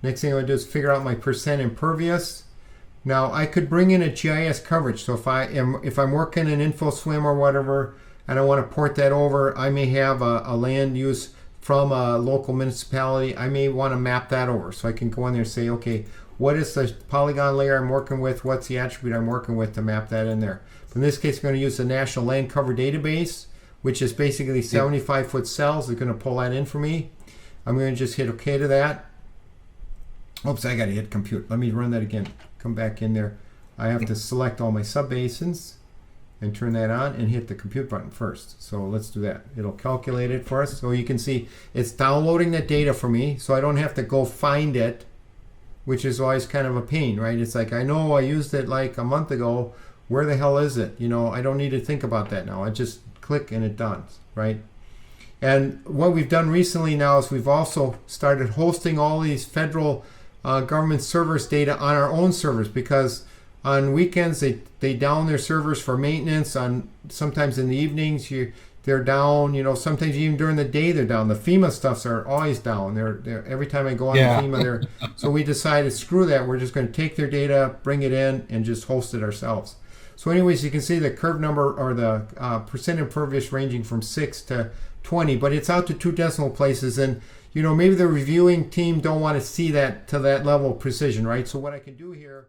Next thing I'm going to do is figure out my percent impervious. Now I could bring in a GIS coverage. So if I'm working in InfoSwim or whatever, and I want to port that over, I may have a land use from a local municipality. I may want to map that over. So I can go in there and say, okay, what is the polygon layer I'm working with? What's the attribute I'm working with to map that in there? But in this case, I'm going to use the National Land Cover Database, which is basically 75-foot cells. It's going to pull that in for me. I'm going to just hit OK to that. Oops, I got to hit compute. Let me run that again. Come back in there. I have to select all my subbasins and turn that on and hit the compute button first. So let's do that. It'll calculate it for us. So you can see it's downloading that data for me, so I don't have to go find it, which is always kind of a pain, right? It's like, I know I used it like a month ago. Where the hell is it? You know, I don't need to think about that now. I just click and it done, right? And what we've done recently now is we've also started hosting all these federal government servers data on our own servers, because on weekends they down their servers for maintenance. On sometimes in the evenings they're down. You know, sometimes even during the day they're down. The FEMA stuffs are always down. They're every time I go on FEMA, they're so we decided, screw that. We're just going to take their data, bring it in, and just host it ourselves. So anyways, you can see the curve number, or the percent impervious, ranging from 6 to 20, but it's out to 2 decimal places. And you know, maybe the reviewing team don't want to see that to that level of precision, right? So what I can do here